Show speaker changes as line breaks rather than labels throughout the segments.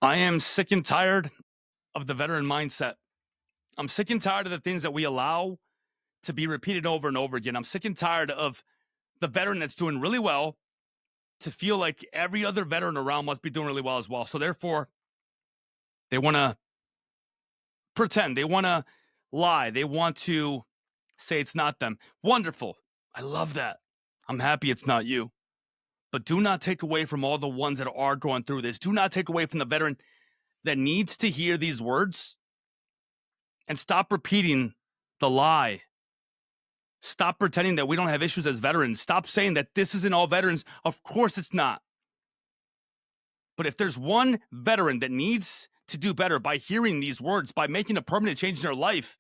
I am sick and tired of the veteran mindset. I'm sick and tired of the things that we allow to be repeated over and over again. I'm sick and tired of the veteran that's doing really well to feel like every other veteran around must be doing really well as well. So therefore, they want to pretend, they want to lie, they want to say it's not them. Wonderful. I love that. I'm happy it's not you. But do not take away from all the ones that are going through this. Do not take away from the veteran that needs to hear these words and stop repeating the lie. Stop pretending that we don't have issues as veterans. Stop saying that this isn't all veterans. Of course it's not. But if there's one veteran that needs to do better by hearing these words, by making a permanent change in their life,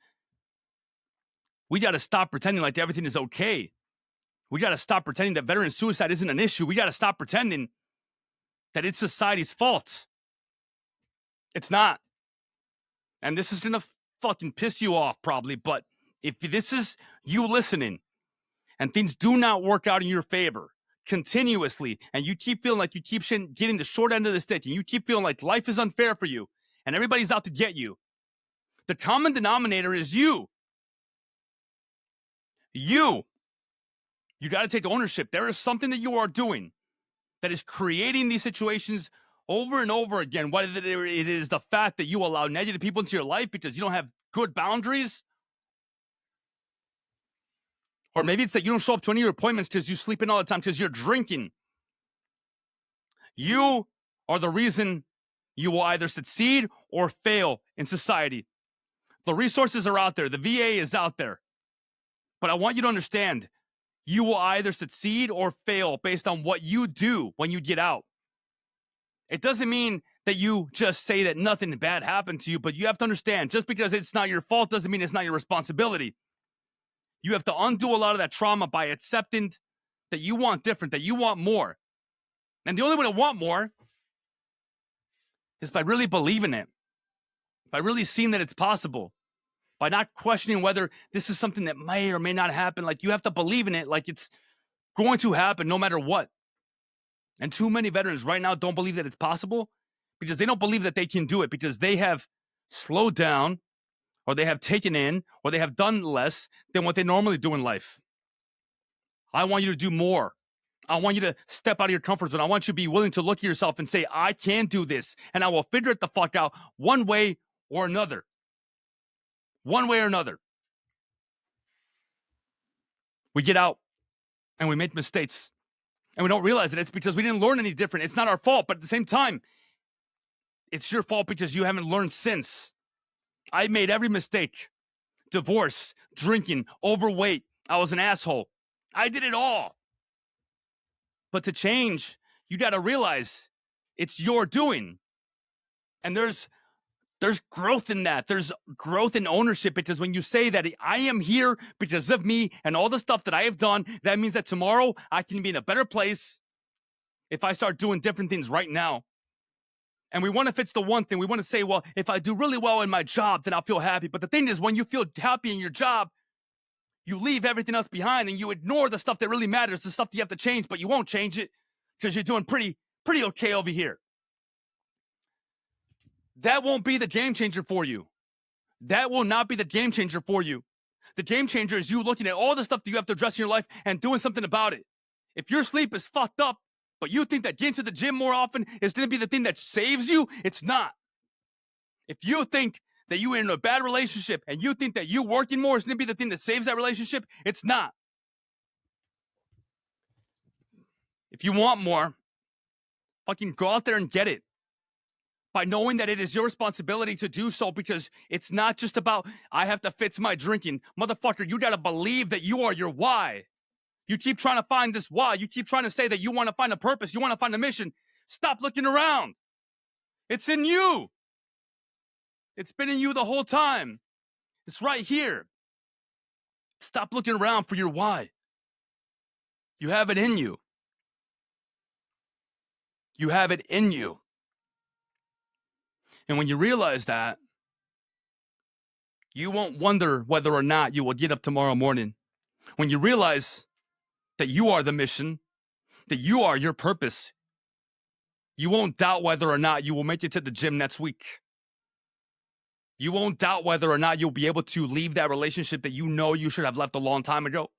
we got to stop pretending like everything is okay. We got to stop pretending that veteran suicide isn't an issue. We got to stop pretending that it's society's fault. It's not. And this is going to fucking piss you off probably, but if this is you listening and things do not work out in your favor continuously, and you keep feeling like you keep getting the short end of the stick, and you keep feeling like life is unfair for you and everybody's out to get you, the common denominator is you. You got to take ownership. There is something that you are doing that is creating these situations over and over again, whether it is the fact that you allow negative people into your life because you don't have good boundaries, or maybe it's that you don't show up to any of your appointments because you sleep in all the time because you're drinking. You are the reason you will either succeed or fail in society. The resources are out there. The VA is out there. But I want you to understand, you will either succeed or fail based on what you do when you get out. It doesn't mean that you just say that nothing bad happened to you, but you have to understand, just because it's not your fault doesn't mean it's not your responsibility. You have to undo a lot of that trauma by accepting that you want different, that you want more. And the only way to want more is by really believing it, by really seeing that it's possible, by not questioning whether this is something that may or may not happen. Like, you have to believe in it like it's going to happen no matter what. And too many veterans right now don't believe that it's possible because they don't believe that they can do it, because they have slowed down, or they have taken in, or they have done less than what they normally do in life. I want you to do more. I want you to step out of your comfort zone. I want you to be willing to look at yourself and say, I can do this, and I will figure it the fuck out one way or another. One way or another. We get out and we make mistakes, and we don't realize that it's because we didn't learn any different. It's not our fault, but at the same time, it's your fault because you haven't learned since. I made every mistake. Divorce, drinking, overweight. I was an asshole. I did it all. But to change, you got to realize it's your doing. And there's growth in that. There's growth in ownership, because when you say that I am here because of me and all the stuff that I have done, that means that tomorrow I can be in a better place if I start doing different things right now. And we want to fix the one thing. We want to say, well, if I do really well in my job, then I'll feel happy. But the thing is, when you feel happy in your job, you leave everything else behind and you ignore the stuff that really matters, the stuff that you have to change, but you won't change it because you're doing pretty okay over here. That won't be the game changer for you. That will not be the game changer for you. The game changer is you looking at all the stuff that you have to address in your life and doing something about it. If your sleep is fucked up, but you think that getting to the gym more often is going to be the thing that saves you, it's not. If you think that you're in a bad relationship and you think that you working more is going to be the thing that saves that relationship, it's not. If you want more, fucking go out there and get it. By knowing that it is your responsibility to do so, because it's not just about, I have to fix my drinking. Motherfucker, you got to believe that you are your why. You keep trying to find this why. You keep trying to say that you want to find a purpose. You want to find a mission. Stop looking around. It's in you. It's been in you the whole time. It's right here. Stop looking around for your why. You have it in you. You have it in you. And when you realize that, you won't wonder whether or not you will get up tomorrow morning. When you realize that you are the mission, that you are your purpose, You won't doubt whether or not you will make it to the gym next week. You won't doubt whether or not you'll be able to leave that relationship that you know you should have left a long time ago.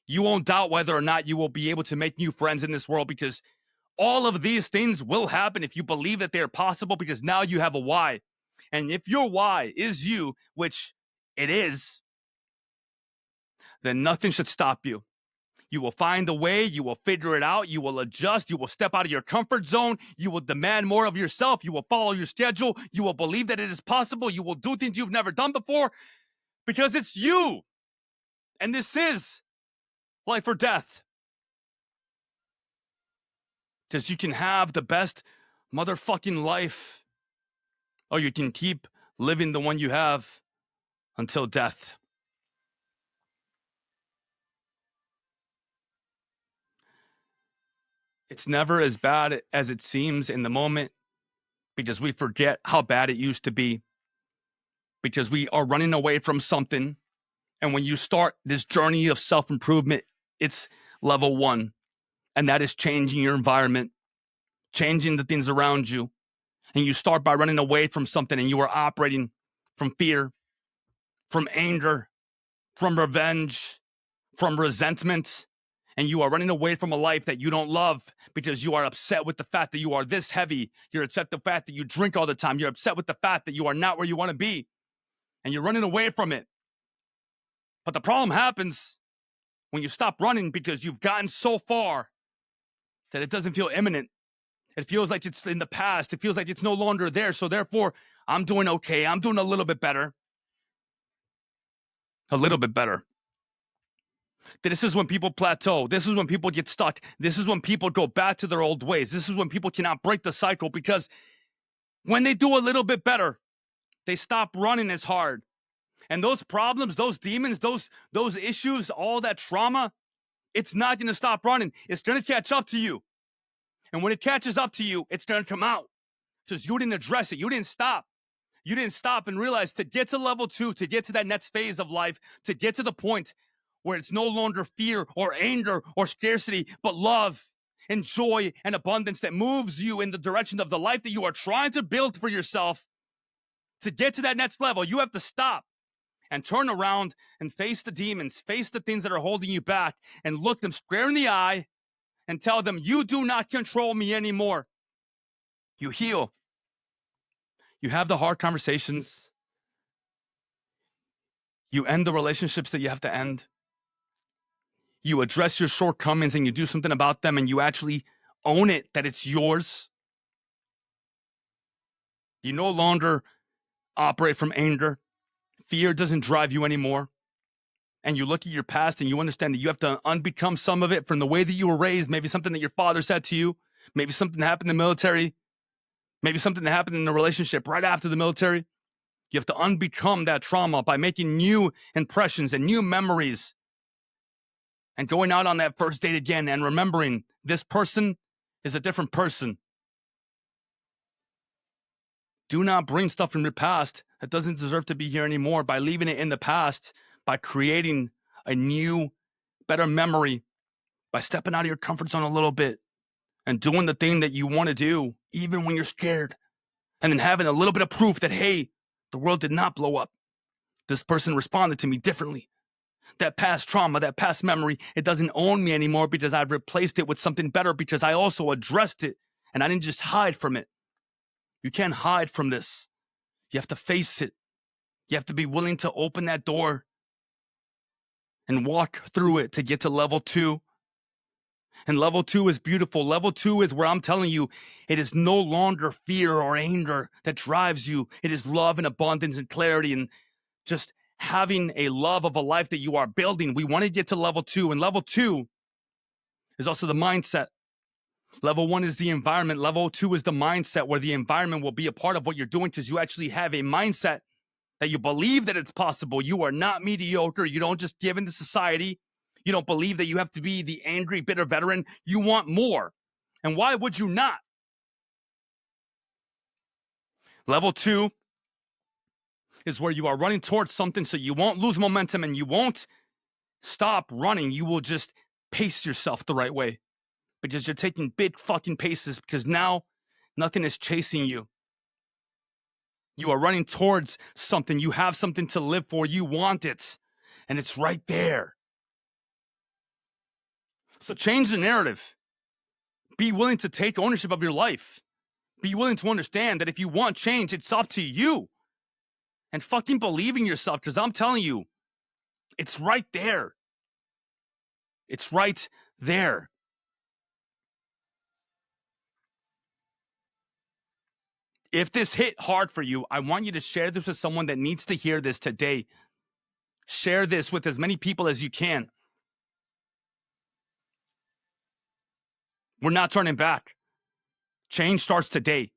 You won't doubt whether or not you will be able to make new friends in this world, because all of these things will happen if you believe that they're possible, because now you have a why. And if your why is you, which it is, then nothing should stop you. You will find a way, you will figure it out, you will adjust, you will step out of your comfort zone, you will demand more of yourself, you will follow your schedule, you will believe that it is possible, you will do things you've never done before, because it's you. And this is life or death. Because you can have the best motherfucking life, or you can keep living the one you have until death. It's never as bad as it seems in the moment, because we forget how bad it used to be, because we are running away from something. And when you start this journey of self-improvement, it's level 1, and that is changing your environment, changing the things around you. And you start by running away from something, and you are operating from fear, from anger, from revenge, from resentment, and you are running away from a life that you don't love, because you are upset with the fact that you are this heavy. You're upset with the fact that you drink all the time. You're upset with the fact that you are not where you want to be, and you're running away from it. But the problem happens when you stop running, because you've gotten so far that it doesn't feel imminent. It feels like it's in the past. It feels like it's no longer there. So therefore, I'm doing okay. I'm doing a little bit better. A little bit better. This is when people plateau. This is when people get stuck. This is when people go back to their old ways. This is when people cannot break the cycle, because when they do a little bit better, they stop running as hard. And those problems, those demons, those issues, all that trauma, it's not going to stop running. It's going to catch up to you. And when it catches up to you, it's going to come out. Because you didn't address it. You didn't stop. You didn't stop and realize, to get to level 2, to get to that next phase of life, to get to the point where it's no longer fear or anger or scarcity, but love and joy and abundance that moves you in the direction of the life that you are trying to build for yourself. To get to that next level, you have to stop and turn around and face the demons, face the things that are holding you back, and look them square in the eye and tell them, you do not control me anymore. You heal. You have the hard conversations. You end the relationships that you have to end. You address your shortcomings and you do something about them, and you actually own it, that it's yours. You no longer operate from anger. Fear doesn't drive you anymore. And you look at your past and you understand that you have to unbecome some of it from the way that you were raised. Maybe something that your father said to you. Maybe something that happened in the military. Maybe something that happened in a relationship right after the military. You have to unbecome that trauma by making new impressions and new memories, and going out on that first date again and remembering this person is a different person. Do not bring stuff from your past that doesn't deserve to be here anymore by leaving it in the past, by creating a new, better memory, by stepping out of your comfort zone a little bit and doing the thing that you want to do, even when you're scared. And then having a little bit of proof that, hey, the world did not blow up. This person responded to me differently. That past trauma, that past memory, it doesn't own me anymore, because I've replaced it with something better, because I also addressed it and I didn't just hide from it. You can't hide from this. You have to face it. You have to be willing to open that door and walk through it to get to level 2. And level 2 is beautiful. Level 2 is where I'm telling you, it is no longer fear or anger that drives you. It is love and abundance and clarity, and just having a love of a life that you are building. We want to get to level 2, and level 2 is also the mindset. Level 1 is the environment. Level 2 is the mindset, where the environment will be a part of what you're doing, because you actually have a mindset that you believe that it's possible. You are not mediocre. You don't just give into society. You don't believe that you have to be the angry, bitter veteran. You want more. And why would you not? Level 2 is where you are running towards something, so you won't lose momentum and you won't stop running. You will just pace yourself the right way, because you're taking big fucking paces because now nothing is chasing you. You are running towards something. You have something to live for. You want it. And it's right there. So change the narrative. Be willing to take ownership of your life. Be willing to understand that if you want change, it's up to you. And fucking believe in yourself, because I'm telling you, it's right there. It's right there. If this hit hard for you, I want you to share this with someone that needs to hear this today. Share this with as many people as you can. We're not turning back. Change starts today.